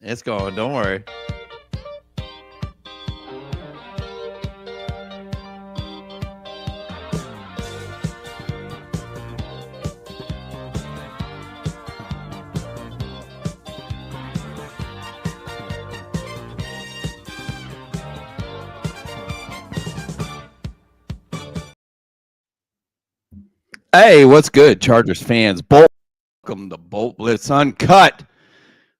It's going. Don't worry. Hey, what's good, Chargers fans? Welcome to Bolt Blitz Uncut.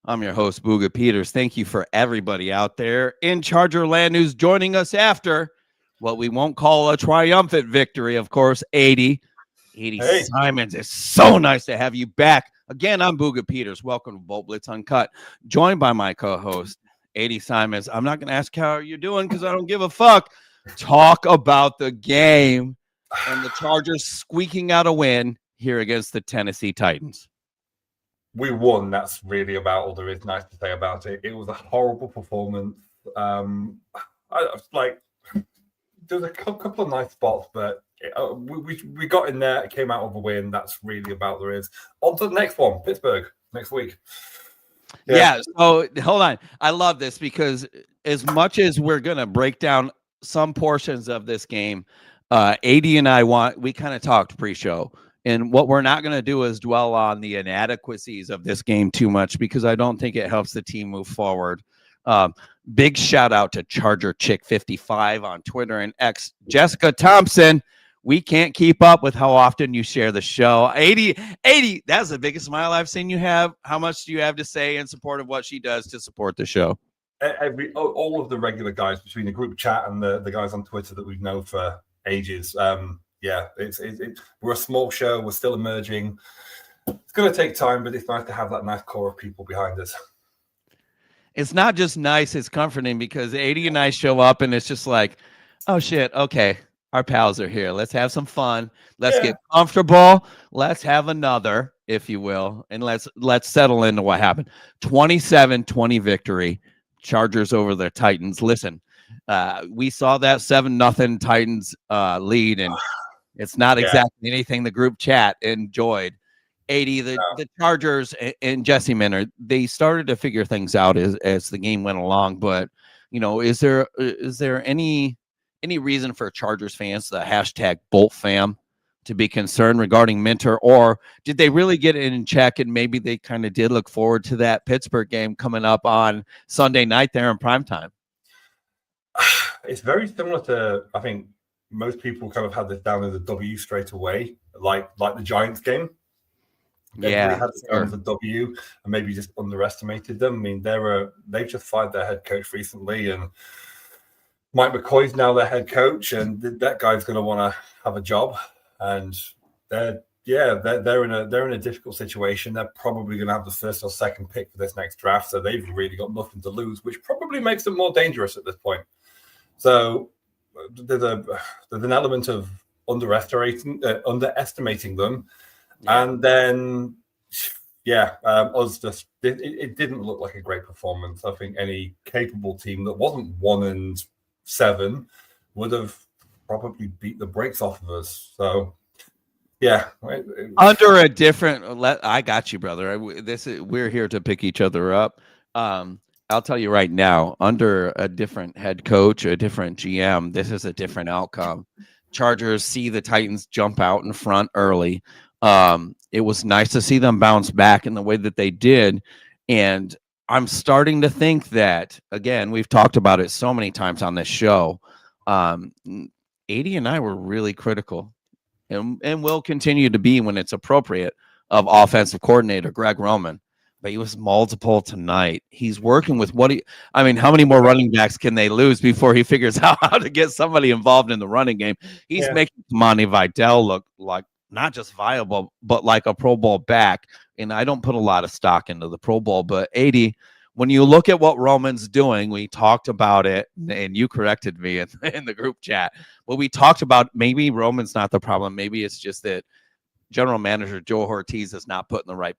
I'm your host, Booga Peters. Thank you for everybody out there in Charger land who's joining us after what we won't call a triumphant victory. Of course, 80 Hey. Simons. It's so nice to have you back. Again, I'm Booga Peters. Welcome to Bolt Blitz Uncut, joined by my co-host, 80 Simons. I'm not going to ask how you're doing because I don't give a fuck. Talk about the game and the Chargers squeaking out a win here against the Tennessee Titans. We won. That's really about all there is nice to say about it. It was a horrible performance. There was a couple of nice spots, but we got in there. It came out of a win. That's really about there is. On to the next one, Pittsburgh, next week. Yeah. So hold on. I love this because as much as we're going to break down some portions of this game, AD and we kind of talked pre-show, and what we're not going to do is dwell on the inadequacies of this game too much because I don't think it helps the team move forward. Big shout out to Charger Chick 55 on Twitter and X. Jessica Thompson, we can't keep up with how often you share the show. 80, that's the biggest smile I've seen you have. How much do you have to say in support of what she does to support the show? All of the regular guys between the group chat and the guys on Twitter that we've known for ages. We're a small show. We're still emerging. It's going to take time, but it's nice to have that nice core of people behind us. It's not just nice, it's comforting because 80 and I show up and it's just like, oh shit, okay, our pals are here. Let's have some fun. Let's get comfortable. Let's have another, if you will, and let's settle into what happened. 27-20 victory. Chargers over the Titans. Listen, we saw that 7-0 Titans lead, and it's not exactly anything the group chat enjoyed. 80, the Chargers and Jesse Minter, they started to figure things out as the game went along. But, you know, is there any reason for Chargers fans, the hashtag Bolt fam, to be concerned regarding Minter, or did they really get it in check and maybe they kind of did look forward to that Pittsburgh game coming up on Sunday night there in primetime? It's very similar to, I think, most people kind of had this down as a W straight away, like the Giants game. Everybody had it down as a W and maybe just underestimated them. I mean, they've just fired their head coach recently, and Mike McCoy's now their head coach, and that guy's going to want to have a job. And they're in a difficult situation. They're probably going to have the first or second pick for this next draft, so they've really got nothing to lose, which probably makes them more dangerous at this point. So there's an element of underestimating them, and then it didn't look like a great performance. I think any capable team that wasn't 1-7 would have probably beat the brakes off of us. So under a different, I got you, brother. We're here to pick each other up. I'll tell you right now, under a different head coach, a different GM, this is a different outcome. Chargers see the Titans jump out in front early. It was nice to see them bounce back in the way that they did. And I'm starting to think that, again, we've talked about it so many times on this show. 80 and I were really critical and will continue to be when it's appropriate of offensive coordinator Greg Roman. But he was multiple tonight. He's working with how many more running backs can they lose before he figures out how to get somebody involved in the running game? He's making Monty Vidal look like not just viable, but like a Pro Bowl back. And I don't put a lot of stock into the Pro Bowl, but 80, when you look at what Roman's doing, we talked about it, and you corrected me in the group chat. Well, we talked about maybe Roman's not the problem. Maybe it's just that general manager Joe Ortiz is not putting the right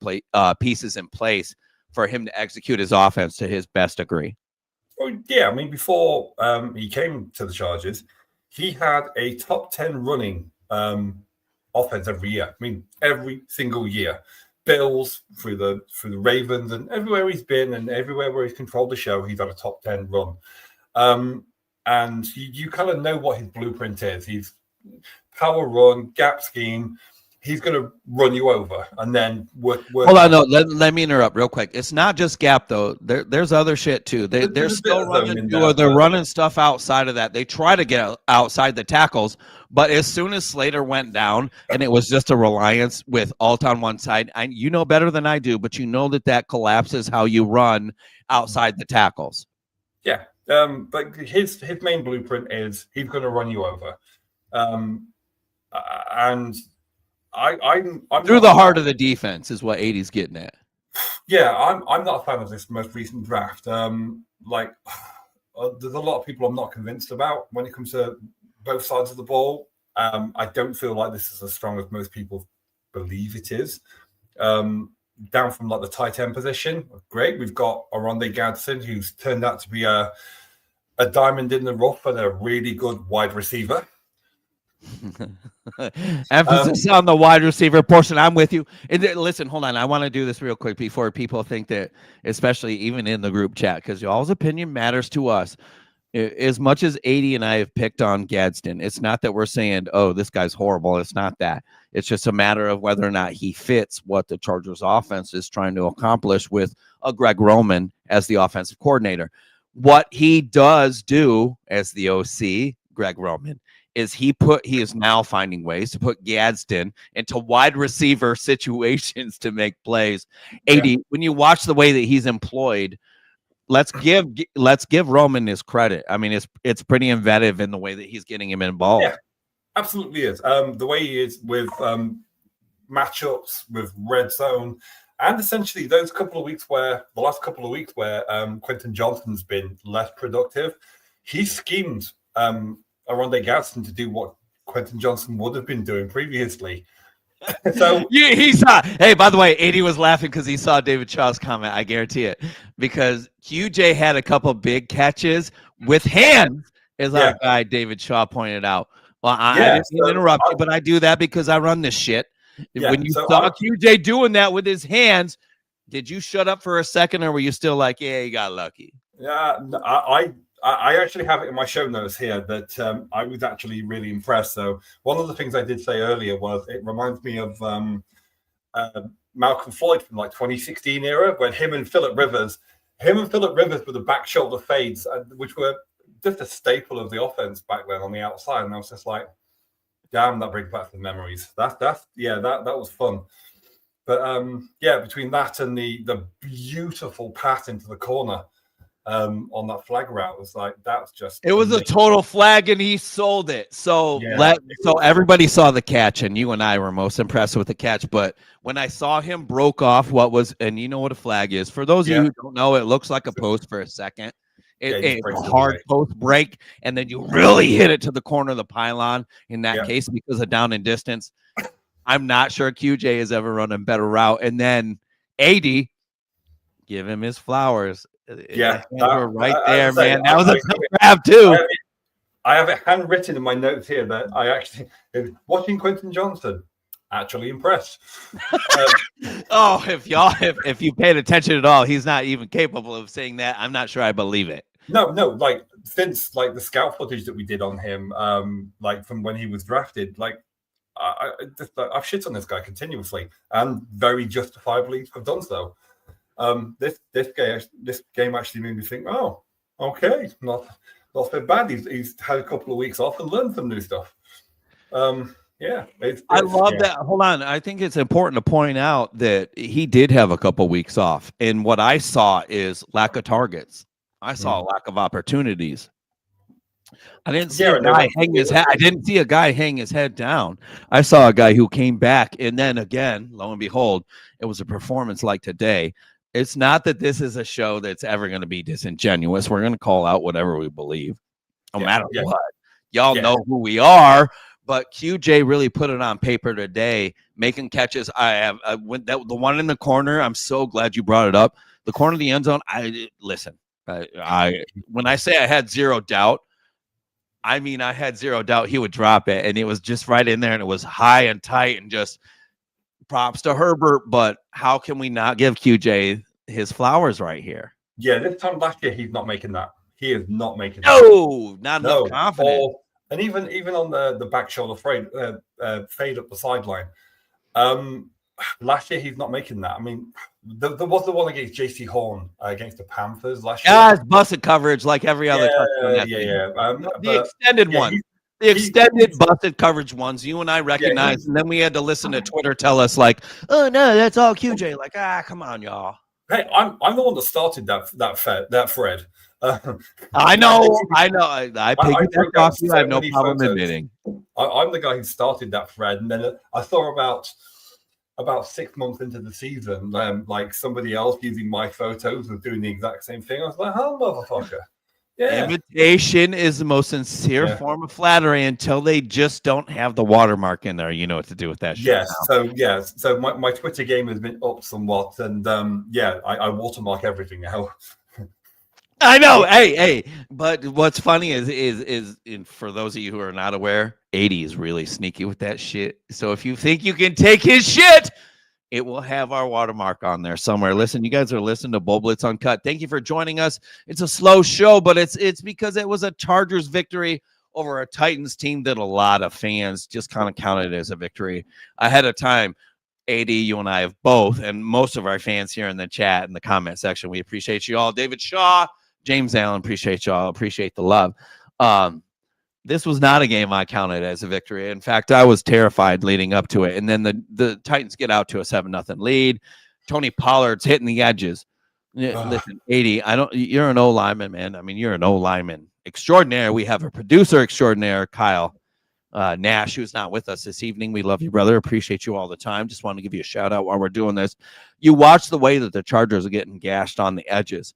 pieces in place for him to execute his offense to his best degree. Well, yeah, I mean, before he came to the Chargers, he had a top 10 running offense every year. I mean, every single year. Bills, through the Ravens, and everywhere he's been, and everywhere where he's controlled the show, he's had a top 10 run. And you kind of know what his blueprint is. He's power run, gap scheme. He's going to run you over, and then work. Hold on, no, let me interrupt real quick. It's not just gap though. There's other shit too. They're still running, or they're running stuff outside of that. They try to get outside the tackles, but as soon as Slater went down, and it was just a reliance with Alt on one side, you know better than I do, but you know that collapses how you run outside the tackles. Yeah, but his main blueprint is he's going to run you over, and. I'm through the heart of the defense is what 80's getting at. Yeah, I'm not a fan of this most recent draft. There's a lot of people I'm not convinced about when it comes to both sides of the ball. I don't feel like this is as strong as most people believe it is. Down from like the tight end position, great. We've got Oronde Gadsden, who's turned out to be a diamond in the rough and a really good wide receiver. Emphasis on the wide receiver portion. I'm with you. And listen, hold on. I want to do this real quick before people think that, especially even in the group chat, because y'all's opinion matters to us. As much as 80 and I have picked on Gadsden, it's not that we're saying, oh, this guy's horrible. It's not that. It's just a matter of whether or not he fits what the Chargers offense is trying to accomplish with a Greg Roman as the offensive coordinator. What he does do as the OC, Greg Roman, is he is now finding ways to put Gadsden into wide receiver situations to make plays. 80, when you watch the way that he's employed, let's give Roman his credit. I mean, it's pretty inventive in the way that he's getting him involved. Yeah, absolutely is. The way he is with matchups, with red zone, and essentially the last couple of weeks where Quentin Johnston's been less productive, he schemed Oronde Gadsden to do what Quentin Johnston would have been doing previously. So he saw. Hey, by the way, 80 was laughing because he saw David Shaw's comment. I guarantee it, because QJ had a couple big catches with hands, as our guy David Shaw pointed out. Well, I didn't interrupt you, but I do that because I run this shit. When you saw QJ doing that with his hands, did you shut up for a second, or were you still like, yeah, you got lucky? Yeah, I actually have it in my show notes here that I was actually really impressed. So one of the things I did say earlier was it reminds me of Malcolm Floyd from like 2016 era, when him and Phillip Rivers with the back shoulder fades, which were just a staple of the offense back then on the outside. And I was just like, damn, that brings back the memories. That was fun. But between that and the beautiful pass into the corner on that flag route, was like, that's just it was amazing. A total flag, and he sold it. So everybody saw the catch, and you and I were most impressed with the catch. But when I saw him broke off and you know what a flag is, for those of you who don't know, it looks like a post for a second. It's a hard post break, and then you really hit it to the corner of the pylon in that case because of down and distance. I'm not sure QJ has ever run a better route. And then 80, give him his flowers. Yeah, right there, man. That was a tough grab too. I have it handwritten in my notes here that I actually, watching Quentin Johnston, actually impressed. If you paid attention at all, he's not even capable of saying that. I'm not sure I believe it. No, like since like the scout footage that we did on him, like from when he was drafted, like I've shit on this guy continuously, and very justifiably have done so. This game actually made me think, oh, okay, not so bad. He's had a couple of weeks off and learned some new stuff. I love that. Hold on, I think it's important to point out that he did have a couple weeks off, and what I saw is lack of targets. I saw a lack of opportunities. I didn't see a guy hang his head. I didn't see a guy hang his head down. I saw a guy who came back, and then again, lo and behold, it was a performance like today. It's not that this is a show that's ever going to be disingenuous. We're going to call out whatever we believe, no matter what. Y'all know who we are, but QJ really put it on paper today, making catches. The one in the corner, I'm so glad you brought it up. The corner of the end zone, when I say I had zero doubt, I mean I had zero doubt he would drop it, and it was just right in there, and it was high and tight and just props to Herbert, but how can we not give QJ his flowers right here? Yeah, this time last year, he's not making that. He is not making that. No, not enough confidence. And even on the back shoulder fade up the sideline. Last year, he's not making that. I mean, there was the one against JC Horn against the Panthers last year. Yeah, it's busted coverage like every other touchdown. The extended one. The extended busted coverage ones you and I recognized, and then we had to listen to Twitter tell us like, "Oh no, that's all QJ." Like, come on, y'all. Hey, I'm the one that started that thread. I know. I piggybacked off you. I have no problem admitting. I'm the guy who started that thread, and then I saw about 6 months into the season, like somebody else using my photos was doing the exact same thing. I was like, "Oh, motherfucker." Yeah. Imitation is the most sincere form of flattery until they just don't have the watermark in there. You know what to do with that shit. Yes. So my Twitter game has been up somewhat, and I watermark everything now. I know. Hey. But what's funny is for those of you who are not aware, 80 is really sneaky with that shit. So if you think you can take his shit, it will have our watermark on there somewhere. Listen, you guys are listening to Bull Blitz Uncut. Thank you for joining us. It's a slow show, but it's because it was a Chargers victory over a Titans team that a lot of fans just kind of counted as a victory ahead of time. AD, you and I have both, and most of our fans here in the chat and the comment section, we appreciate you all. David Shaw, James Allen, appreciate y'all. Appreciate the love. This was not a game I counted as a victory. In fact, I was terrified leading up to it. And then the Titans get out to a 7-0 lead. Tony Pollard's hitting the edges. Listen, 80, you're an O-lineman, man. I mean, you're an O-lineman extraordinaire. We have a producer extraordinaire, Kyle Nash, who's not with us this evening. We love you, brother. Appreciate you all the time. Just want to give you a shout out while we're doing this. You watch the way that the Chargers are getting gashed on the edges.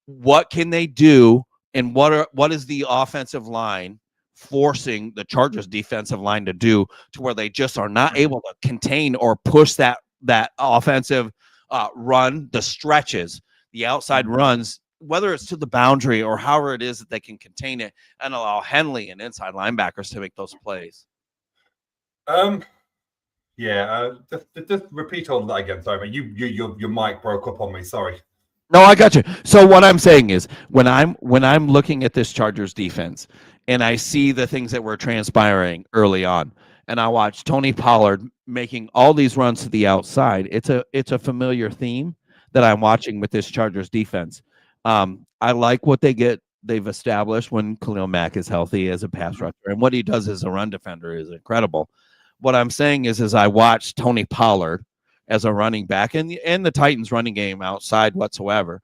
What can they do? And what is the offensive line forcing the Chargers defensive line to do to where they just are not able to contain or push that offensive run, the stretches, the outside runs, whether it's to the boundary or however it is that they can contain it and allow Henley and inside linebackers to make those plays? Just repeat all of that again. Sorry, man. Your mic broke up on me. Sorry. No, I got you. So what I'm saying is when I'm looking at this Chargers defense and I see the things that were transpiring early on, and I watch Tony Pollard making all these runs to the outside, it's a familiar theme that I'm watching with this Chargers defense. I like what they've established when Khalil Mack is healthy as a pass rusher, and what he does as a run defender is incredible. What I'm saying is I watch Tony Pollard as a running back and the Titans running game outside whatsoever.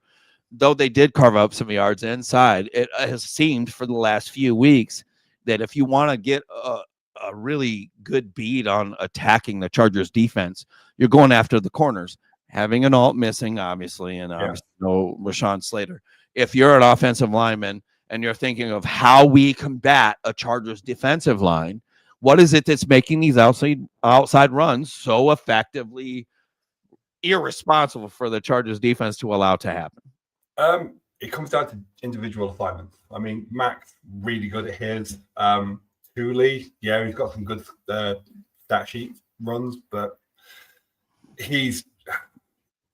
Though they did carve up some yards inside, it has seemed for the last few weeks that if you want to get a really good beat on attacking the Chargers defense, you're going after the corners. Having an alt missing, obviously, and no Rashawn Slater. If you're an offensive lineman and you're thinking of how we combat a Chargers defensive line, what is it that's making these outside runs so effectively irresponsible for the Chargers defense to allow to happen? It comes down to individual assignments. I mean, Mac's really good at his. Thule, he's got some good stat sheet runs, but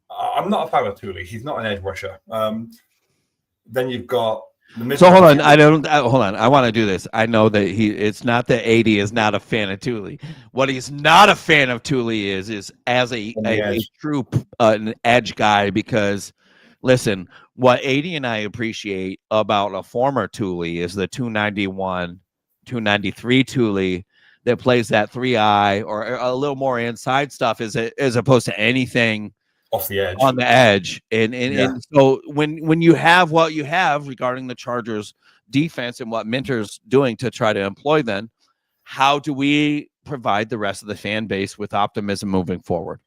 I'm not a fan of Thule. He's not an edge rusher. Then you've got so hold on. Hold on. I want to do this. I know that it's not that AD is not a fan of Thule. What he's not a fan of Thule is as a true an edge guy, because listen, what AD and I appreciate about a former Thule is the 291, 293 Thule that plays that 3-eye or a little more inside stuff as opposed to anything off the edge, on the edge. And so when you have what you have regarding the Chargers defense and what Minter's doing to try to employ them, how do we provide the rest of the fan base with optimism moving forward?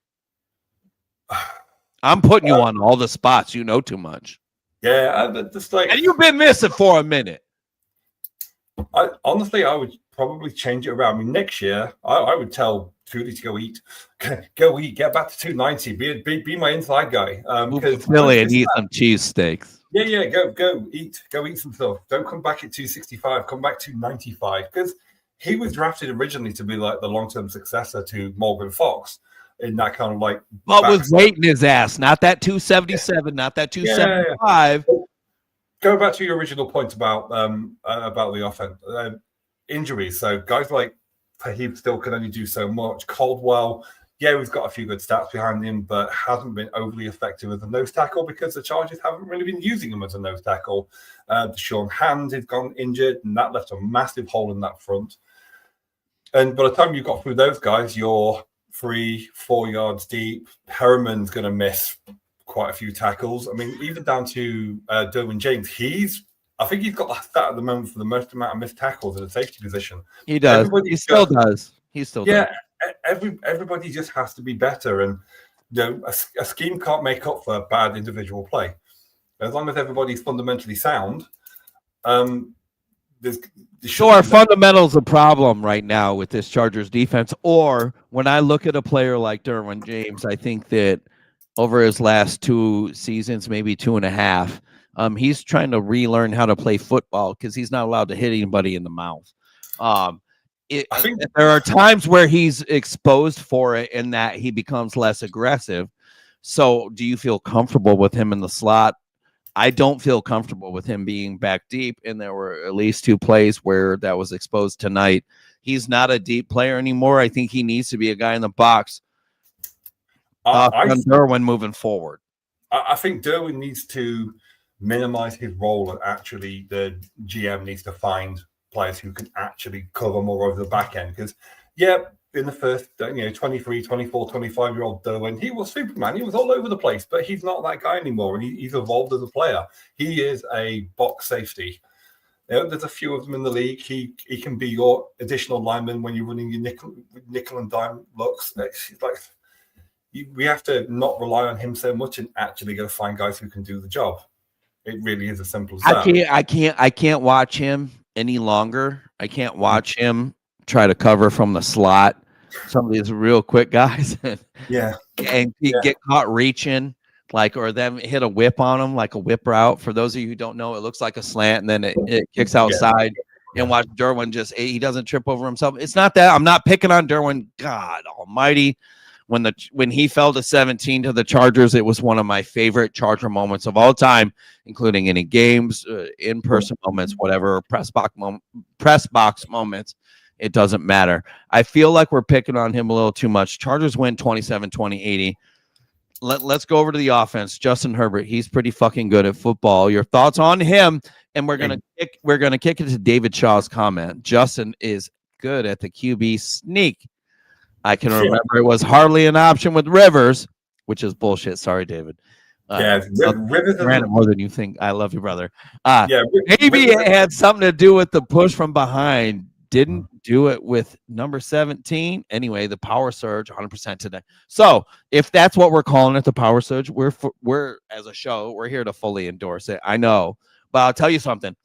I'm putting you on all the spots. You know too much. Yeah, and you've been missing for a minute. Honestly, I would probably change it around. I mean, next year, I would tell Thule to go eat, get back to 290, be my inside guy. Move to Philly and eat some cheesesteaks. Yeah, go eat some stuff. Don't come back at 265, come back to 95, because he was drafted originally to be like the long-term successor to Morgan Fox. in that kind of like. What was weighting his ass? Not that 277, not that 275. Go back to your original point about the offense injuries. So guys like Fahim still can only do so much. Caldwell, yeah, we've got a few good stats behind him, but hasn't been overly effective as a nose tackle because the Chargers haven't really been using him as a nose tackle. Deshaun Hand has gone injured, and that left a massive hole in that front. And by the time you got through those guys, you're 3-4 yards deep. Herriman's going to miss quite a few tackles. I mean, even down to Derwin James, I think he's got the stat at the moment for the most amount of missed tackles in the safety position. He does. He still does. Everybody just has to be better, and a scheme can't make up for bad individual play. As long as everybody's fundamentally sound, so our fundamentals a problem right now with this Chargers defense. Or when I look at a player like Derwin James, I think that over his last 2 seasons, maybe 2.5, he's trying to relearn how to play football because he's not allowed to hit anybody in the mouth. I think there are times where he's exposed for it and that he becomes less aggressive. So do you feel comfortable with him in the slot? I don't feel comfortable with him being back deep, and there were at least 2 plays where that was exposed tonight. He's not a deep player anymore. I think he needs to be a guy in the box. Derwin moving forward. I think Derwin needs to minimize his role, and actually the GM needs to find players who can actually cover more over the back end. Because, in the first, 23, 24, 25-year-old Derwin, he was Superman. He was all over the place, but he's not that guy anymore, and he's evolved as a player. He is a box safety. There's a few of them in the league. He can be your additional lineman when you're running your nickel and dime looks. It's like we have to not rely on him so much and actually go find guys who can do the job. It really is as simple as that. I can't watch him any longer. I can't watch him try to cover from the slot. Some of these real quick guys. And get caught reaching, or them hit a whip on him, like a whip route. For those of you who don't know, it looks like a slant and then it kicks outside. And watch Derwin he doesn't trip over himself. It's not that I'm not picking on Derwin. God almighty. When he fell to 17 to the Chargers, it was one of my favorite Charger moments of all time, including any games, in-person moments, whatever, press box moments. It doesn't matter. I feel like we're picking on him a little too much. Chargers win 27-20-80. Let's go over to the offense. Justin Herbert, he's pretty fucking good at football. Your thoughts on him? And we're gonna kick it to David Shaw's comment. Justin is good at the QB sneak. I can remember it was hardly an option with Rivers, which is bullshit. Sorry, David. Rivers more than you think. I love you, brother. Maybe it had something to do with the push from behind. Didn't do it with number 17. Anyway, the power surge 100% today. So if that's what we're calling it, the power surge, we're as a show, we're here to fully endorse it. I know, but I'll tell you something.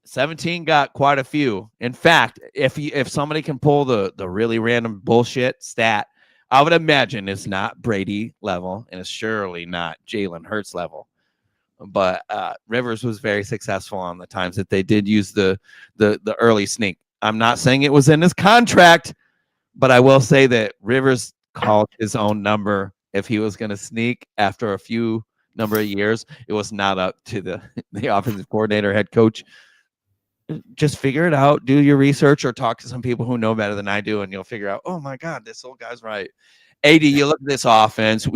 17 got quite a few. In fact, if somebody can pull the really random bullshit stat, I would imagine it's not Brady level and it's surely not Jalen Hurts level. But Rivers was very successful on the times that they did use the early sneak. I'm not saying it was in his contract, but I will say that Rivers called his own number if he was going to sneak after a few number of years. It was not up to the offensive coordinator, head coach. Just figure it out, do your research, or talk to some people who know better than I do, and you'll figure out, oh my God, this old guy's right. AD, you look at this offense.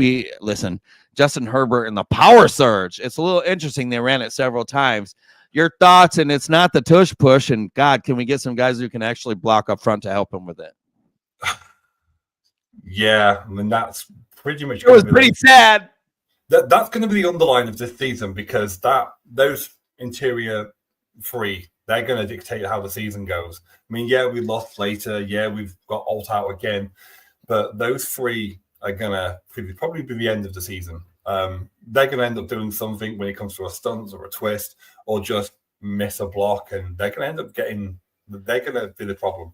Justin Herbert and the power surge. It's a little interesting. They ran it several times. Your thoughts, and it's not the tush push, and God, can we get some guys who can actually block up front to help him with it? Yeah, I mean, that's pretty much. It was pretty sad. That's going to be the underline of this season because those interior 3, they're going to dictate how the season goes. I mean, we lost Slater. We've got Alt out again. But those 3 are going to probably be the end of the season. They're going to end up doing something when it comes to a stunt or a twist or just miss a block. And they're going to end up they're going to be the problem.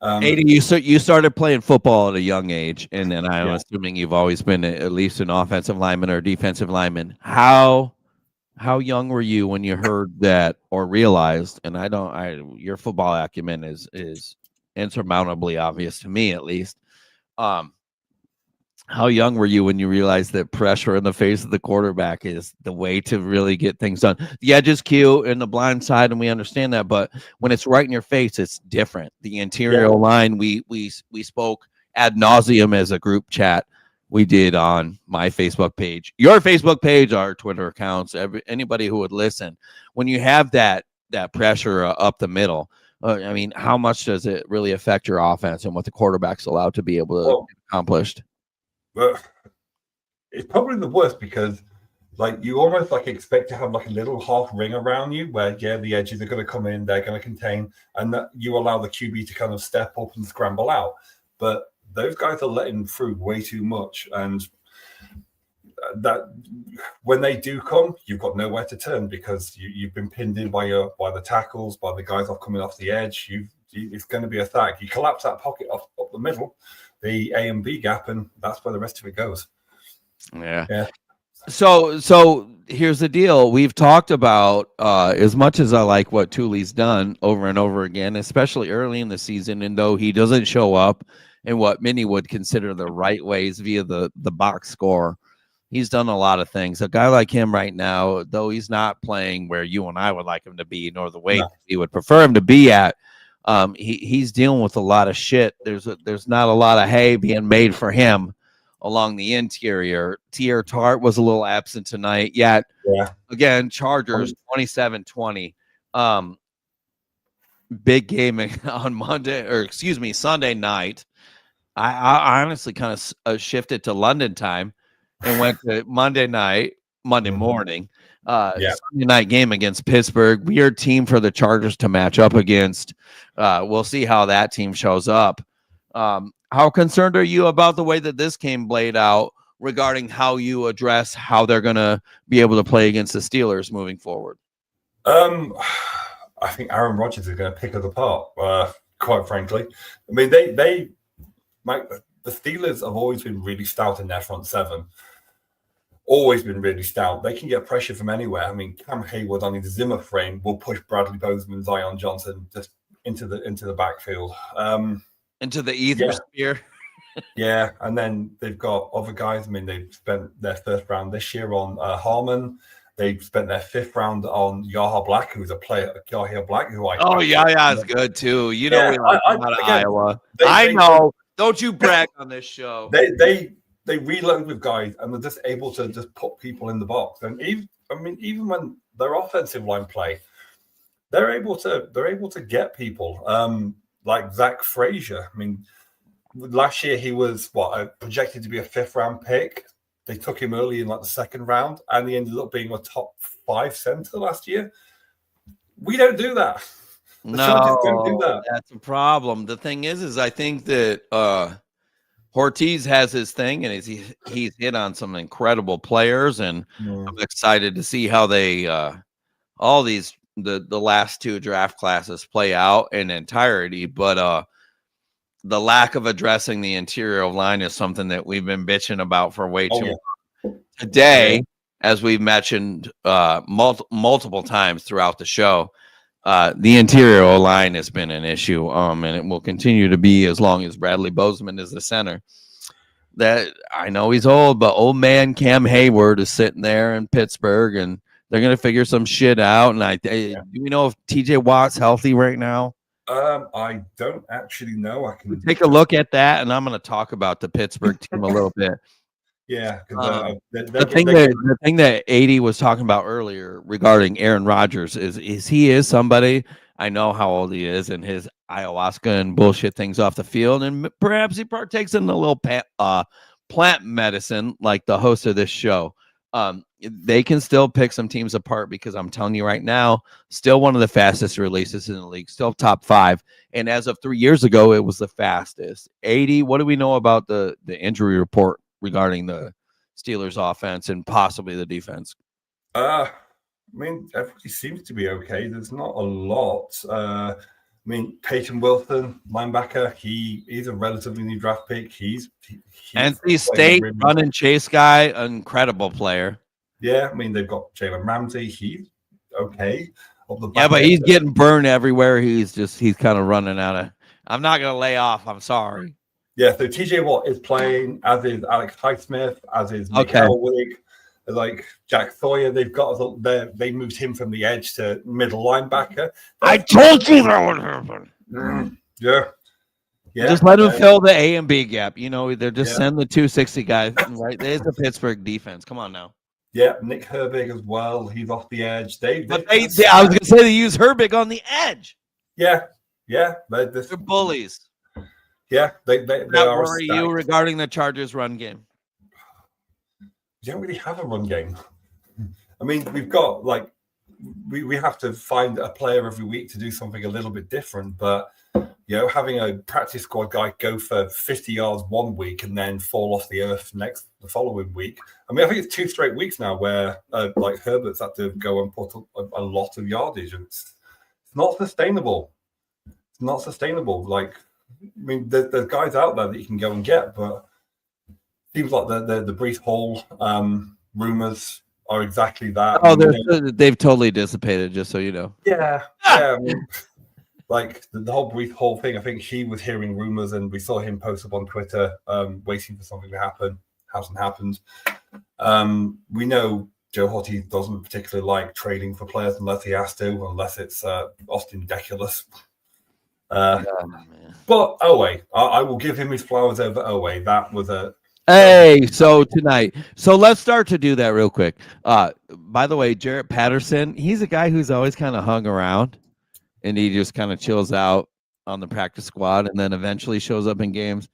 AD, you started playing football at a young age. And then I'm assuming you've always been at least an offensive lineman or defensive lineman. How young were you when you heard that or realized, and your football acumen is insurmountably obvious to me, at least. How young were you when you realized that pressure in the face of the quarterback is the way to really get things done? The edge is cute and the blind side, and we understand that, but when it's right in your face, it's different. The interior line, we spoke ad nauseum as a group chat. We did on my Facebook page, your Facebook page, our Twitter accounts, anybody who would listen. When you have that pressure up the middle, I mean, how much does it really affect your offense and what the quarterback's allowed to be able to accomplish? But it's probably the worst because like you almost like expect to have like a little half ring around you where the edges are going to come in, they're going to contain, and that you allow the QB to kind of step up and scramble out. But those guys are letting through way too much, and that when they do come, you've got nowhere to turn because you've been pinned in by the tackles, by the guys off coming off the edge. It's going to be a thag. You collapse that pocket up the middle, the A and B gap, and that's where the rest of it goes. Yeah. So here's the deal. We've talked about as much as I like what Thule's done over and over again, especially early in the season, and though he doesn't show up in what many would consider the right ways via the box score, he's done a lot of things. A guy like him right now, though he's not playing where you and I would like him to be, nor the way he would prefer him to be at, he's dealing with a lot of shit. There's not a lot of hay being made for him along the interior. Tier Tart was a little absent tonight, yet again, Chargers 27-20. Big game on Sunday night. I honestly kind of shifted to London time and went to Monday morning. Sunday night game against Pittsburgh. Weird team for the Chargers to match up against. We'll see how that team shows up. How concerned are you about the way that this game played out regarding how you address how they're going to be able to play against the Steelers moving forward? I think Aaron Rodgers is going to pick us apart, quite frankly. I mean, the Steelers have always been really stout in their front seven. Always been really stout. They can get pressure from anywhere. I mean, Cam Hayward on his Zimmer frame will push Bradley Bozeman, Zion Johnson just into the backfield. Into the ether sphere. And then they've got other guys. I mean, they've spent their first round this year on Harmon. They've spent their fifth round on Yaha Black, who's a player. Yaha Black, who is good too. You know, we like him out of Iowa. I know. Don't you brag on this show. They reload with guys, and they're just able to just put people in the box. And even when their offensive line play, they're able to get people. Like Zach Frazier. I mean, last year he was projected to be a 5th round pick. They took him early in like the 2nd round, and he ended up being a top 5 center last year. We don't do that. Chargers don't do that. That's a problem. The thing is I think that Ortiz has his thing, and he's hit on some incredible players, and I'm excited to see how they all these the last 2 draft classes play out in entirety. But the lack of addressing the interior line is something that we've been bitching about for way too long. Today, as we've mentioned multiple times throughout the show, the interior line has been an issue, and it will continue to be as long as Bradley Bozeman is the center. That I know he's old, but old man Cam Hayward is sitting there in Pittsburgh, and they're going to figure some shit out. And do we know if TJ Watt's healthy right now? I don't actually know. I can take a look at that, and I'm going to talk about the Pittsburgh team a little bit. Yeah, the thing that 80 was talking about earlier regarding Aaron Rodgers is he is somebody. I know how old he is and his ayahuasca and bullshit things off the field, and perhaps he partakes in a little plant medicine like the host of this show. They can still pick some teams apart because I'm telling you right now, still one of the fastest releases in the league, still top 5. And as of 3 years ago, it was the fastest. 80, what do we know about the injury report regarding the Steelers offense and possibly the defense? I mean, everybody seems to be okay. There's not a lot. I mean, Peyton Wilson, linebacker, he's a relatively new draft pick. He's NC State run and chase guy, incredible player. Yeah, I mean, they've got Jalen Ramsey. He's okay. But he's getting burned everywhere. He's kind of running out of. I'm not gonna lay off. I'm sorry. Yeah, so TJ Watt is playing, as is Alex Highsmith, as is Nick Elwig, like Jack Sawyer. They moved him from the edge to middle linebacker. I told you that would happen. Yeah. Just let him fill the A and B gap. You know, they're just send the 260 guy right. There's the Pittsburgh defense. Come on now. Yeah, Nick Herbig as well. He's off the edge. I was gonna say they use Herbig on the edge. Yeah. They're bullies. Yeah, they are. Worry you regarding the Chargers' run game? You don't really have a run game. I mean, we've got we have to find a player every week to do something a little bit different. But having a practice squad guy go for 50 yards one week and then fall off the earth the following week. I mean, I think it's 2 straight weeks now where Herbert's had to go and put a lot of yardage, and it's not sustainable. It's not sustainable. I mean, there's guys out there that you can go and get, but it seems like the Breece Hall rumors are exactly that. Oh, they've totally dissipated, just so you know. Yeah. I mean, the whole Breece Hall thing, I think he was hearing rumors, and we saw him post up on Twitter, waiting for something to happen. Hasn't happened. We know Joe Hotte doesn't particularly like trading for players unless he has to, unless it's Austin Deculus. But Oweh, I will give him his flowers over Oweh. That was a so tonight. So let's start to do that real quick. By the way, Jarrett Patterson, he's a guy who's always kind of hung around, and he just kind of chills out on the practice squad, and then eventually shows up in games.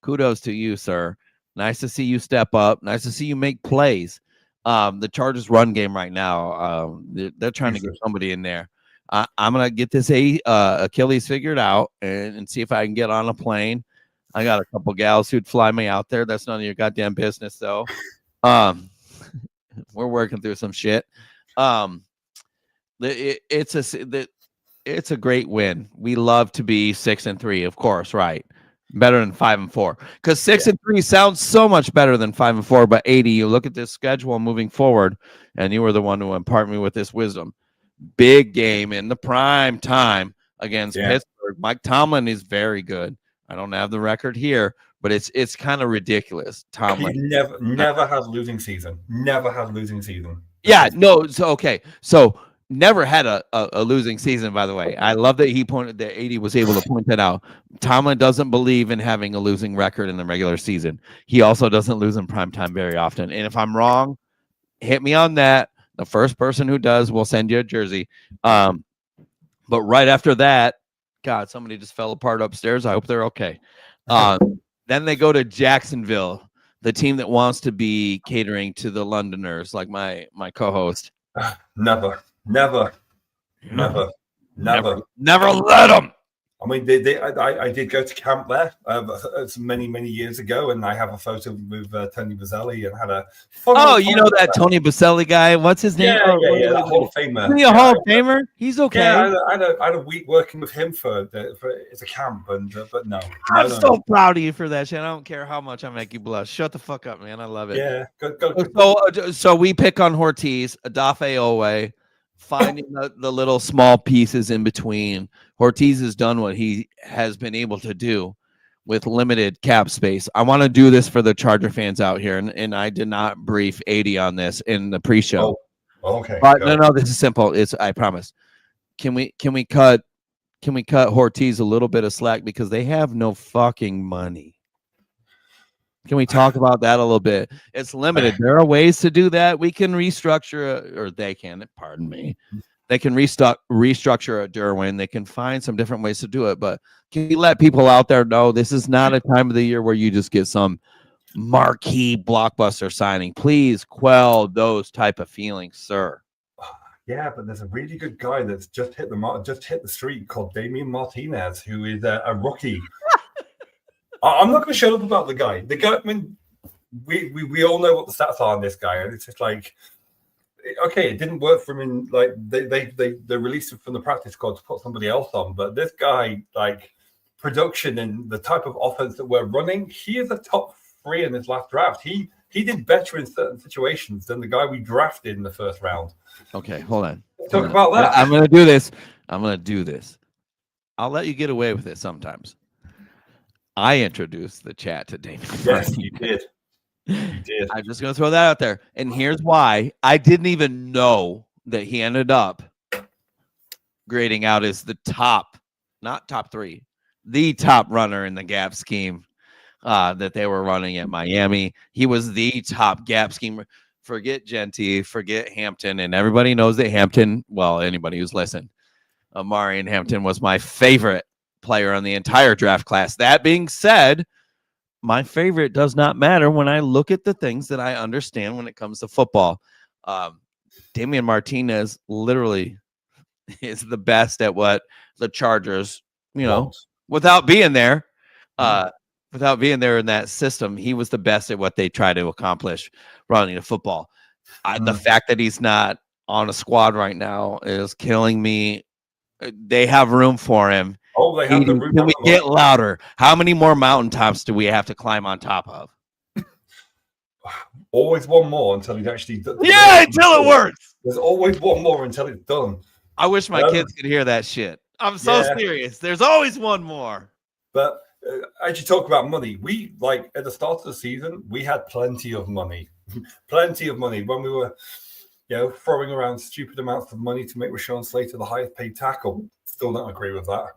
Kudos to you, sir. Nice to see you step up. Nice to see you make plays. The Chargers run game right now, they're trying to get somebody in there. I'm going to get this Achilles figured out and see if I can get on a plane. I got a couple gals who'd fly me out there. That's none of your goddamn business, though. We're working through some shit. It's a great win. We love to be 6-3, of course, right? Better than 5-4, because 6-3 sounds so much better than 5-4. But 80, you look at this schedule moving forward, and you were the one who imparted me with this wisdom. Big game in the prime time against Pittsburgh. Mike Tomlin is very good. I don't have the record here, but it's kind of ridiculous. Tomlin never has losing season. Never has losing season. Yeah, no. So never had a losing season. By the way, I love that he pointed that 80 was able to point that out. Tomlin doesn't believe in having a losing record in the regular season. He also doesn't lose in prime time very often. And if I'm wrong, hit me on that. The first person who does will send you a jersey. But right after that, God, somebody just fell apart upstairs. I hope they're okay. Then they go to Jacksonville, the team that wants to be catering to the Londoners, like my co-host. Never let them. I mean, I did go to camp there many years ago, and I have a photo with Tony Baselli and had a. You know that Tony Baselli guy? What's his name? Yeah, Hall of Famer. Is he a Hall of Famer? He's okay. Yeah, I had a week working with him for it's a camp, but no. I'm so proud of you for that shit. I don't care how much I make you blush. Shut the fuck up, man. I love it. Yeah, go. So we pick on Ortiz, Odafe Oweh, finding the little small pieces in between. Ortiz has done what he has been able to do with limited cap space. I want to do this for the Charger fans out here, and I did not brief 80 on this in the pre-show. Oh, okay. But no, this is simple. I promise. Can we cut Ortiz a little bit of slack because they have no fucking money? Can we talk about that a little bit? It's limited. There are ways to do that. We can restructure, or they can. Pardon me. They can restructure a Derwin. They can find some different ways to do it. But can you let people out there know this is not a time of the year where you just get some marquee blockbuster signing? Please quell those type of feelings, sir. Yeah, but there's a really good guy that's just hit the street called Damian Martinez, who is a rookie. I'm not going to shut up about the guy. The guy. I mean, we all know what the stats are on this guy, and it's just like. Okay, it didn't work for him. They released him from the practice squad to put somebody else on. But this guy, production and the type of offense that we're running, he is a top 3 in his last draft. He did better in certain situations than the guy we drafted in the first round. Okay, hold on. Talk about that. I'm going to do this. I'll let you get away with it sometimes. I introduced the chat to Damian Yes, Martinez. you did. You did. I'm just going to throw that out there. And here's why. I didn't even know that he ended up grading out as the top, not top 3, the top runner in the gap scheme that they were running at Miami. He was the top gap scheme. Forget Genty, forget Hampton, and everybody knows that Hampton, well, anybody who's listened, Amari Hampton was my favorite player on the entire draft class. That being said, my favorite does not matter when I look at the things that I understand when it comes to football. Damian Martinez literally is the best at what the Chargers, without being there, without being there in that system, he was the best at what they try to accomplish running the football. The fact that he's not on a squad right now is killing me. They have room for him. Oh, they have the room. Can we get louder? How many more mountaintops do we have to climb on top of? Always one more until he's actually done. Yeah, until it works. There's always one more until it's done. I wish my kids could hear that shit. I'm so serious. There's always one more. But as you talk about money, we at the start of the season, we had plenty of money. Plenty of money when we were throwing around stupid amounts of money to make Rashawn Slater the highest paid tackle. Still don't agree with that.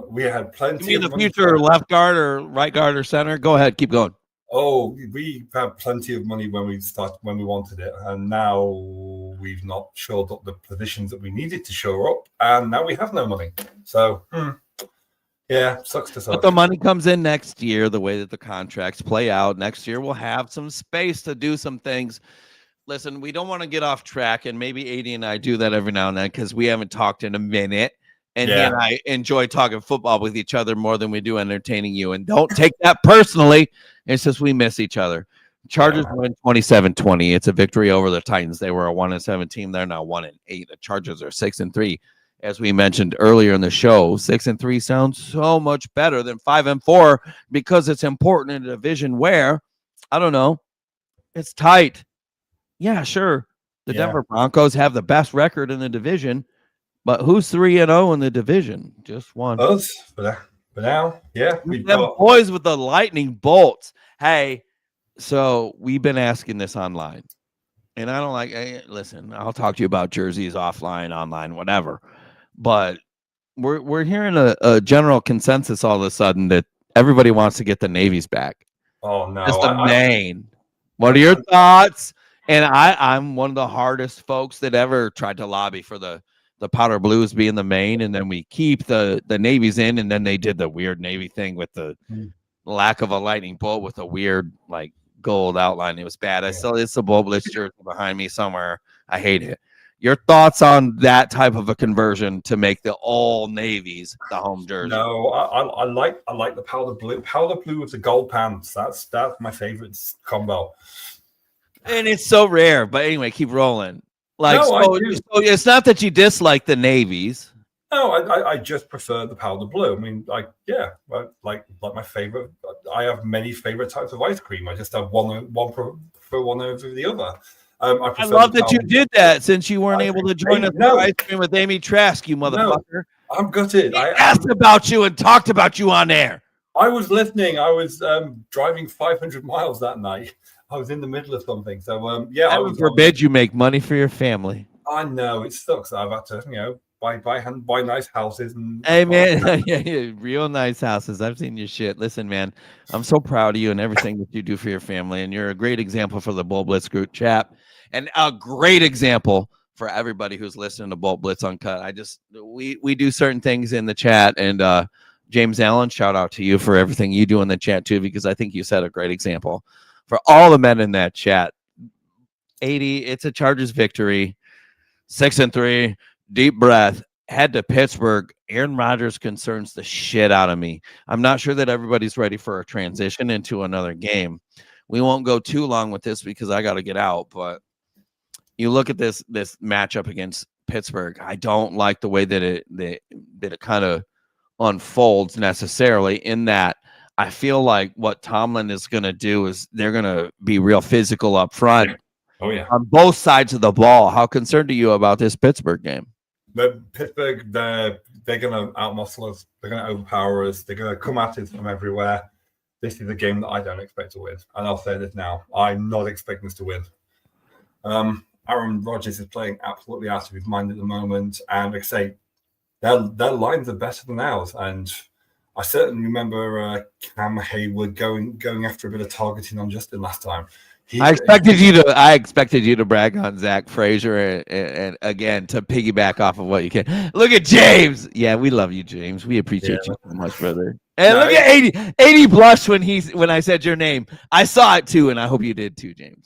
We had plenty. You mean the future left guard or right guard or center? Go ahead, keep going. Oh, we had plenty of money when we wanted it, and now we've not shored up the positions that we needed to shore up, and now we have no money. So, sucks to suck. But the money comes in next year. The way that the contracts play out next year, we'll have some space to do some things. Listen, we don't want to get off track, and maybe AD and I do that every now and then because we haven't talked in a minute. And he and I enjoy talking football with each other more than we do entertaining you. And don't take that personally. It's just we miss each other. Chargers win 27-20. It's a victory over the Titans. They were a 1-7 team. They're now 1-8. The Chargers are 6-3. As we mentioned earlier in the show, 6-3 sounds so much better than 5-4 because it's important in a division where, I don't know, it's tight. Yeah, sure. The Denver Broncos have the best record in the division. But who's 3-0 in the division? Just one. Us, but now, we've got boys with the lightning bolts. Hey, so we've been asking this online, and I don't like. Hey, listen, I'll talk to you about jerseys offline, online, whatever. But we're hearing a general consensus all of a sudden that everybody wants to get the Navies back. Oh no, it's the main. What are your thoughts? And I'm one of the hardest folks that ever tried to lobby for the powder blues being the main, and then we keep the navies in, and then they did the weird navy thing with the lack of a lightning bolt with a weird gold outline. It was bad. It's a Bull Blitz jersey behind me somewhere. I hate it. Your thoughts on that type of a conversion to make the all navies the home jersey? No, I like the powder blue. Powder blue with the gold pants. That's my favorite combo. And it's so rare. But anyway, keep rolling. So it's not that you dislike the navies. No, I just prefer the powder blue. I mean, like my favorite. I have many favorite types of ice cream. I just have one for one over the other. I love that you did that since you weren't able to join us for ice cream with Amy Trask, you motherfucker. No, I'm gutted. I asked about you and talked about you on air. I was listening. I was driving 500 miles that night. I was in the middle of something. So, I would forbid you make money for your family. I know. It sucks. I've had to, buy nice houses. Hey, man. yeah, real nice houses. I've seen your shit. Listen, man, I'm so proud of you and everything that you do for your family. And you're a great example for the Bull Blitz group chat. And a great example for everybody who's listening to Bolt Blitz Uncut. We do certain things in the chat. And James Allen, shout out to you for everything you do in the chat, too, because I think you set a great example. For all the men in that chat, 80, it's a Chargers victory, 6-3, deep breath, head to Pittsburgh. Aaron Rodgers concerns the shit out of me. I'm not sure that everybody's ready for a transition into another game. We won't go too long with this because I got to get out, but you look at this matchup against Pittsburgh. I don't like the way that it kind of unfolds necessarily, in that I feel like what Tomlin is going to do is they're going to be real physical up front. Oh, yeah. On both sides of the ball. How concerned are you about this Pittsburgh game? But Pittsburgh, they're going to outmuscle us. They're going to overpower us. They're going to come at us from everywhere. This is a game that I don't expect to win. And I'll say this now. I'm not expecting us to win. Aaron Rodgers is playing absolutely out of his mind at the moment. And like I say, their lines are better than ours. And I certainly remember Cam Hayward going after a bit of targeting on Justin last time. I expected you to brag on Zach Frazier and again to piggyback off of what you can. Look at James. Yeah, we love you, James. We appreciate you so much, brother. And look at 80 blush when I said your name. I saw it too, and I hope you did too, James.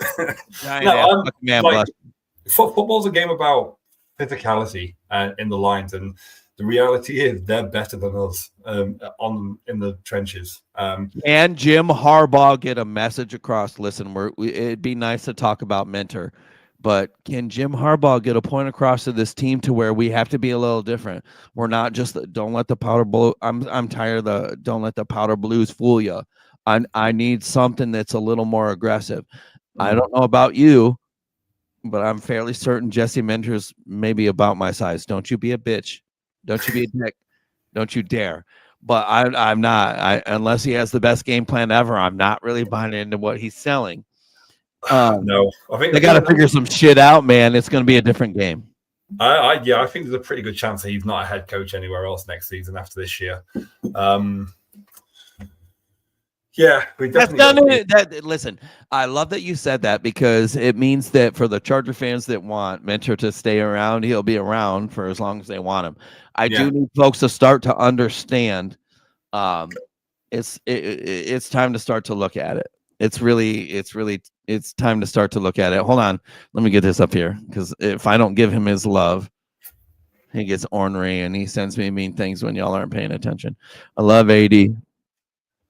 Football's a game about physicality in the lines, and the reality is they're better than us in the trenches. And Jim Harbaugh get a message across. Listen, it'd be nice to talk about mentor, but can Jim Harbaugh get a point across to this team to where we have to be a little different? We're not just don't let the powder blue. I'm tired of the don't let the powder blues fool you. I need something that's a little more aggressive. I don't know about you, but I'm fairly certain Jesse Mentor's maybe about my size. Don't you be a bitch. Don't you be a dick. Don't you dare. But I'm not. Unless he has the best game plan ever, I'm not really buying into what he's selling. No, I think they got to figure some shit out, man. It's going to be a different game. I think there's a pretty good chance that he's not a head coach anywhere else next season after this year. Yeah, we definitely. Listen, I love that you said that because it means that for the Charger fans that want Mentor to stay around, he'll be around for as long as they want him. I do need folks to start to understand. It's time to start to look at it. It's time to start to look at it. Hold on, let me get this up here because if I don't give him his love, he gets ornery and he sends me mean things when y'all aren't paying attention. I love AD.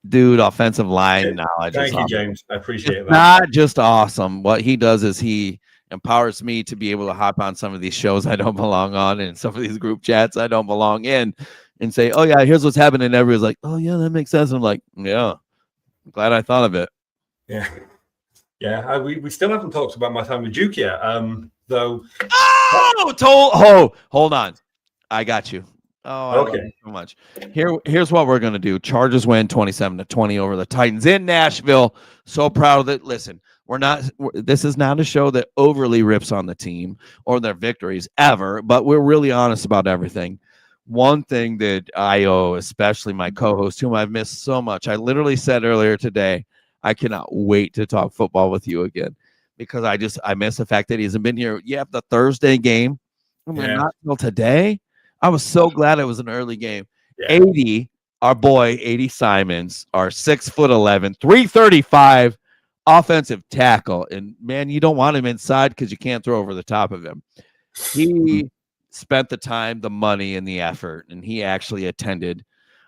Dude, offensive line knowledge. Thank you, James. I appreciate that. Not just awesome. What he does is he empowers me to be able to hop on some of these shows I don't belong on and some of these group chats I don't belong in and say, oh, yeah, here's what's happening. And everybody's like, oh, yeah, that makes sense. And I'm like, yeah, I'm glad I thought of it. Yeah. Yeah. We still haven't talked about my time with Duke yet. Though. Hold on. I got you. Oh, okay. I love you so much. Here's what we're gonna do. Chargers win 27-20 over the Titans in Nashville. So proud of it. Listen, this is not a show that overly rips on the team or their victories ever, but we're really honest about everything. One thing that I owe, especially my co-host, whom I've missed so much, I literally said earlier today, I cannot wait to talk football with you again because I miss the fact that he hasn't been here. You have the Thursday game. Not until today. I was so glad it was an early game. Yeah. 80, our boy, 80 Simons, our 6'11", 335 offensive tackle. And man, you don't want him inside because you can't throw over the top of him. He spent the time, the money, and the effort, and he actually attended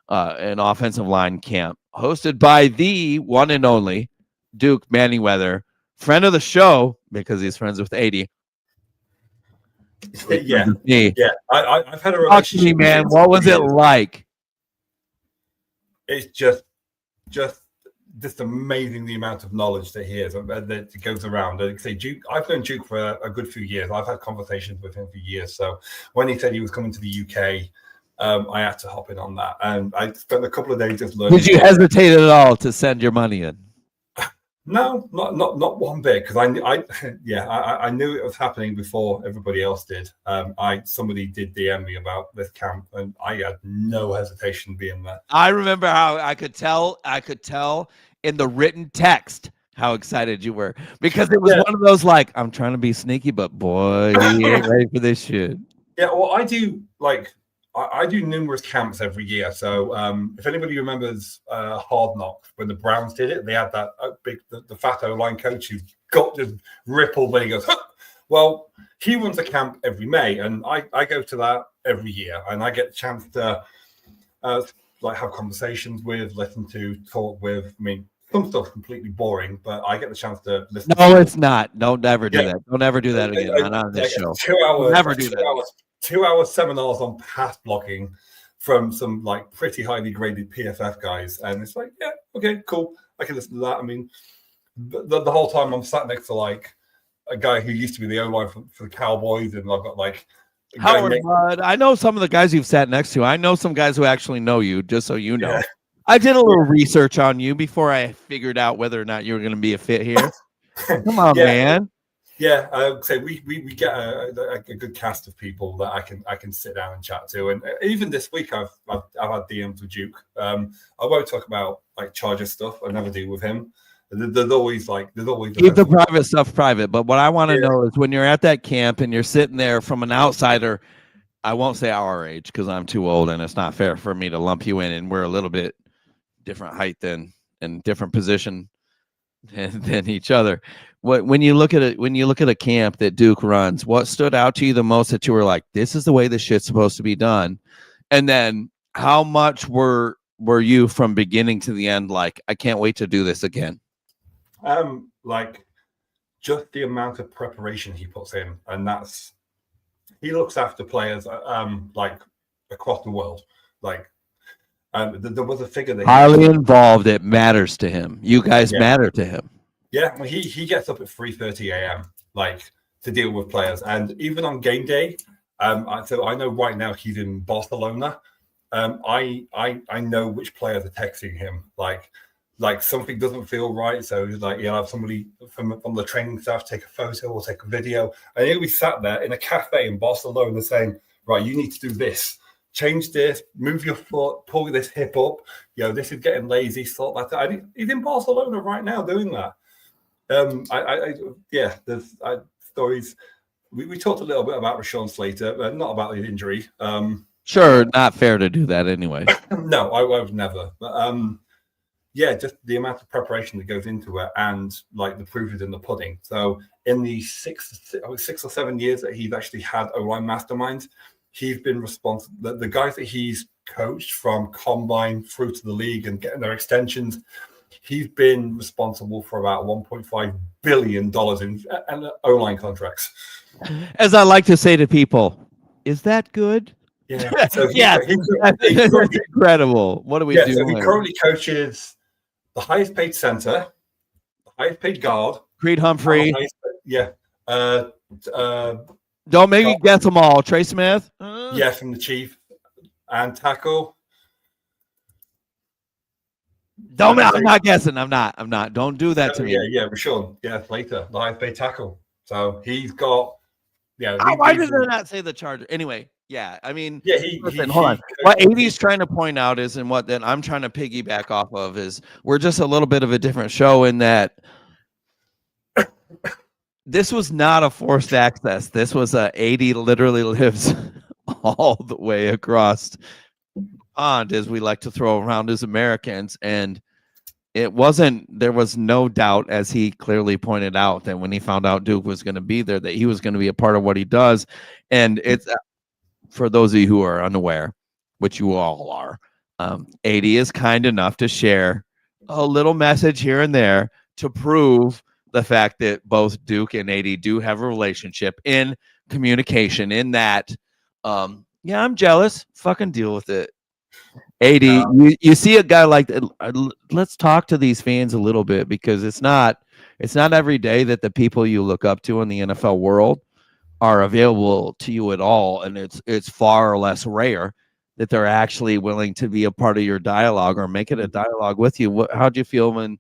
an offensive line camp hosted by the one and only Duke Manyweather, friend of the show because he's friends with 80. Yeah. I've had a relationship. Talk to me, man. What was it like? It's just amazing the amount of knowledge that he has that goes around. And say Duke, I've known Duke for a good few years. I've had conversations with him for years. So when he said he was coming to the UK, I had to hop in on that, and I spent a couple of days just learning. Did you hesitate at all to send your money in? No, not one bit, because I knew it was happening before everybody else did. Somebody did DM me about this camp, and I had no hesitation being there. I remember how I could tell in the written text how excited you were because it was one of those like I'm trying to be sneaky, but boy, he ain't ready for this shit. Yeah, well, I do numerous camps every year. So if anybody remembers Hard Knocks, when the Browns did it, they had that the fat O-line coach who got just rippled when he goes, huh! Well, he runs a camp every May, and I go to that every year, and I get the chance to have conversations with, listen to, talk with. I mean, some stuff's completely boring, but I get the chance to listen. No, it's not. Don't ever do that. Don't ever do that again. Not on this show. 2 hours. Never do that. 2-hour seminars on pass blocking from some pretty highly graded PFF guys, and it's like, yeah, okay, cool, I can listen to that. I mean, the whole time I'm sat next to a guy who used to be the O-line for the Cowboys, and I've got Howard Mudd. I know some of the guys you've sat next to. I know some guys who actually know you, just so you know. I did a little research on you before I figured out whether or not you were going to be a fit here. Come on, man. Yeah, I would say we get a good cast of people that I can sit down and chat to, and even this week I've had DMs with Duke. I won't talk about like Charger stuff. I never do with him. There's always keep the private stuff private. But what I want to know is when you're at that camp and you're sitting there from an outsider. I won't say our age because I'm too old and it's not fair for me to lump you in, and we're a little bit different height and different position than each other. When you look at a camp that Duke runs, what stood out to you the most that you were like, this is the way this shit's supposed to be done? And then how much were you from beginning to the end like, I can't wait to do this again? Like just the amount of preparation he puts in, and he looks after players like across the world. Like there was a figure that highly involved. It matters to him. You guys matter to him. Yeah, well, he gets up at 3:30 a.m. like to deal with players, and even on game day. So I know right now he's in Barcelona. I know which players are texting him. Like something doesn't feel right, so like you'll have somebody from the training staff take a photo or take a video, and he'll be sat there in a cafe in Barcelona saying, "Right, you need to do this, change this, move your foot, pull this hip up. This is getting lazy, sort like that." He's in Barcelona right now doing that. There's stories. We talked a little bit about Rashawn Slater, but not about his injury. Sure, not fair to do that anyway. No, I would never. But just the amount of preparation that goes into it, and like the proof is in the pudding. So in the 6 or 7 years that he's actually had O-line masterminds, he's been responsible. The guys that he's coached from combine through to the league and getting their extensions, he's been responsible for about $1.5 billion in O-line contracts. As I like to say to people, is that good? Yeah. So he's incredible. What are we doing? So he currently coaches the highest paid center, the highest paid guard, Creed Humphrey. Don't make me guess them all. Trey Smith. Yeah, from the Chief, and tackle. I'm not guessing. I'm not. Don't do that to me. Yeah, Rashawn. Yeah, later, the highest paid tackle. So he's got. Yeah. Why did they not say the Charger? Anyway, yeah. I mean, hold on. What AD's trying to point out is, and what then I'm trying to piggyback off of is, we're just a little bit of a different show in that this was not a forced access. This was AD literally lives all the way across pond, as we like to throw around as Americans, and there was no doubt, as he clearly pointed out, that when he found out Duke was going to be there, that he was going to be a part of what he does. And it's for those of you who are unaware, which you all are, AD is kind enough to share a little message here and there to prove the fact that both Duke and AD do have a relationship in communication, in that I'm jealous, fucking deal with it. AD, you see a guy like that. Let's talk to these fans a little bit, because it's not every day that the people you look up to in the NFL world are available to you at all, and it's far less rare that they're actually willing to be a part of your dialogue or make it a dialogue with you. How'd you feel when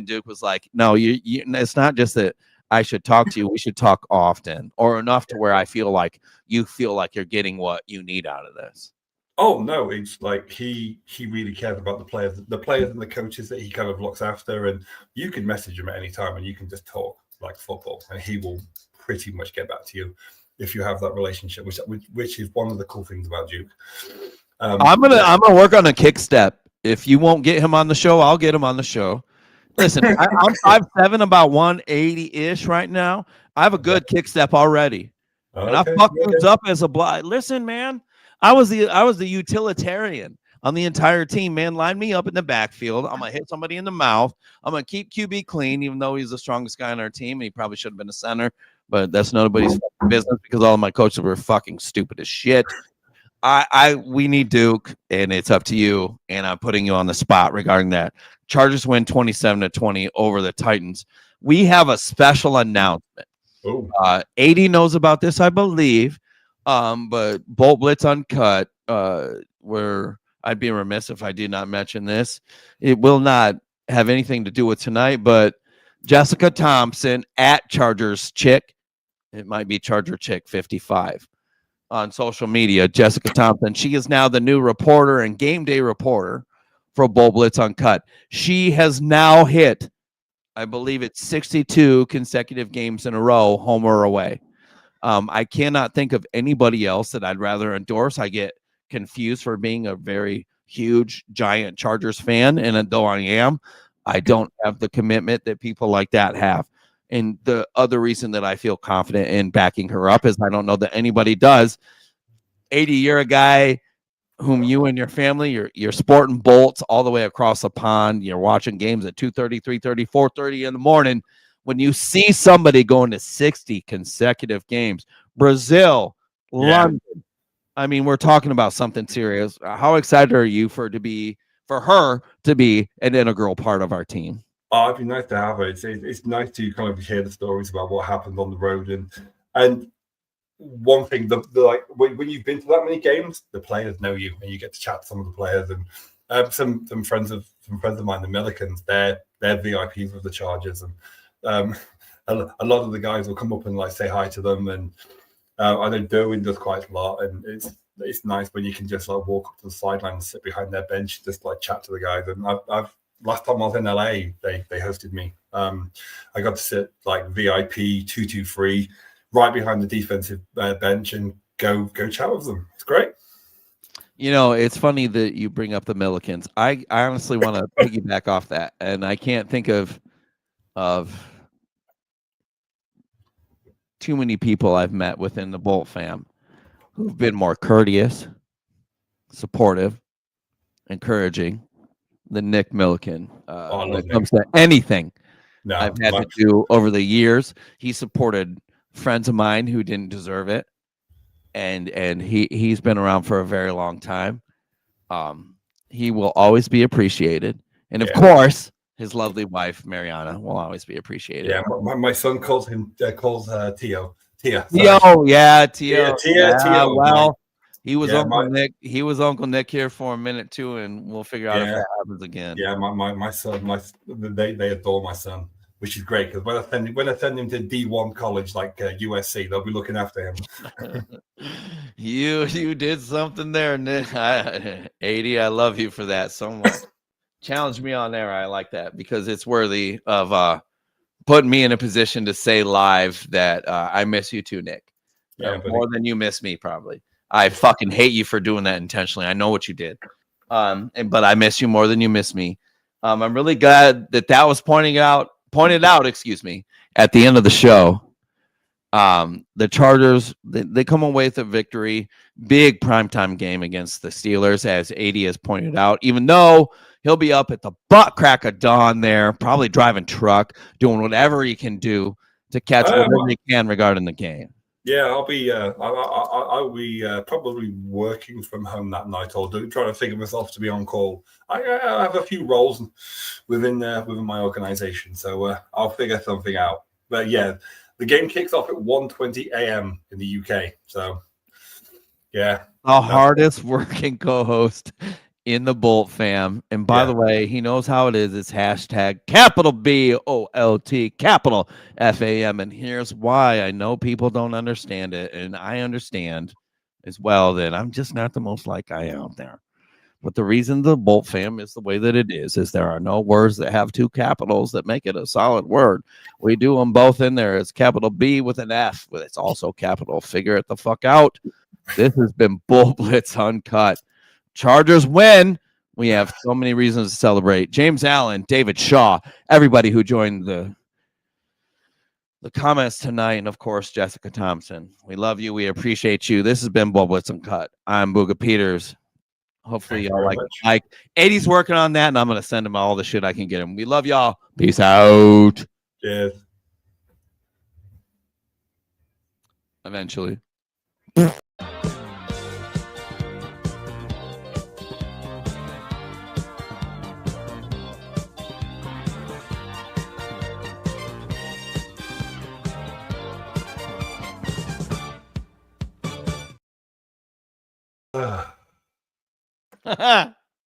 Duke was like, "No, it's not just that I should talk to you. We should talk often, or enough to where I feel like you're getting what you need out of this"? Oh no, it's like he really cares about the players and the coaches that he kind of looks after, and you can message him at any time and you can just talk like football, and he will pretty much get back to you if you have that relationship, which is one of the cool things about Duke. I'm gonna work on a kick step. If you won't get him on the show, I'll get him on the show. Listen, I'm 5'7", about 180-ish right now. I have a good kick step already. And I fucked dudes up as a blind. Listen, man, I was the utilitarian on the entire team, man. Line me up in the backfield. I'm gonna hit somebody in the mouth. I'm gonna keep QB clean, even though he's the strongest guy on our team, and he probably should have been a center. But that's nobody's business, because all of my coaches were fucking stupid as shit. We need Duke, and it's up to you. And I'm putting you on the spot regarding that. Chargers win 27-20 over the Titans. We have a special announcement. AD knows about this, I believe. But Bolt Blitz Uncut, where I'd be remiss if I did not mention this. It will not have anything to do with tonight, but Jessica Thompson at Chargers Chick. It might be Charger Chick 55 on social media. Jessica Thompson. She is now the new reporter and game day reporter for Bolt Blitz Uncut. She has now hit, I believe it's 62 consecutive games in a row, home or away. I cannot think of anybody else that I'd rather endorse. I get confused for being a very huge, giant Chargers fan, and though I am, I don't have the commitment that people like that have. And the other reason that I feel confident in backing her up is I don't know that anybody does. 80, you're a guy whom you and your family, you're sporting Bolts all the way across the pond. You're watching games at 2:30, 3:30, 4:30 in the morning. When you see somebody going to 60 consecutive games, Brazil, London, I mean, we're talking about something serious. How excited are you for her to be an integral part of our team? Oh, it'd be nice to have her. It's nice to kind of hear the stories about what happened on the road, and one thing, the like when you've been to that many games, the players know you, and you get to chat to some of the players, and some friends of mine, the Millicans, they're VIPs with the Chargers, and a lot of the guys will come up and like say hi to them, and I know Derwin does quite a lot, and it's nice when you can just like walk up to the sideline and sit behind their bench, just like chat to the guys. And I've last time I was in LA, they hosted me. I got to sit like VIP 223 right behind the defensive bench and go chat with them. It's great. You know, it's funny that you bring up the Millicans. I honestly want to piggyback off that, and I can't think of too many people I've met within the Bolt fam who've been more courteous, supportive, encouraging than Nick Milliken when it comes to anything I've had to do over the years. He supported friends of mine who didn't deserve it, and he's been around for a very long time. He will always be appreciated, and of course, his lovely wife Mariana will always be appreciated. Yeah, my son calls him Tio. Tio, yeah, Tio. Tio. Well, he was Uncle Nick. He was Uncle Nick here for a minute too, and we'll figure out if that happens again. Yeah, my son, they adore my son, which is great because when I send him to D1 college like USC, they'll be looking after him. You did something there, Nick. 80. I love you for that so much. Challenge me on there. I like that because it's worthy of putting me in a position to say live that I miss you too, Nick. More than you miss me, probably. I fucking hate you for doing that intentionally. I know what you did. But I miss you more than you miss me. I'm really glad that was pointed out, excuse me, at the end of the show. The Chargers, they come away with a victory. Big primetime game against the Steelers, as 80 has pointed out, even though he'll be up at the butt crack of dawn there, probably driving truck, doing whatever he can do to catch whatever he can regarding the game. Yeah, I'll be probably working from home that night or trying to figure myself to be on call. I have a few roles within my organization, so I'll figure something out. But yeah, the game kicks off at 1:20 a.m. in the UK. So yeah, the hardest working co-host in the Bolt fam. And by the way, he knows how it is. It's hashtag capital BOLT, capital FAM. And here's why. I know people don't understand it. And I understand as well that I'm just not the most like guy out there. But the reason the Bolt fam is the way that it is there are no words that have two capitals that make it a solid word. We do them both in there. It's capital B with an F, but it's also capital. Figure it the fuck out. This has been Bolt Blitz Uncut. Chargers win. We have so many reasons to celebrate. James Allen, David Shaw, everybody who joined the comments tonight, and of course, Jessica Thompson. We love you. We appreciate you. This has been Bolt Blitz Uncut. I'm Booga Peters. Hopefully y'all like 80's working on that, and I'm going to send him all the shit I can get him. We love y'all. Peace out. Cheers. Eventually. Uh.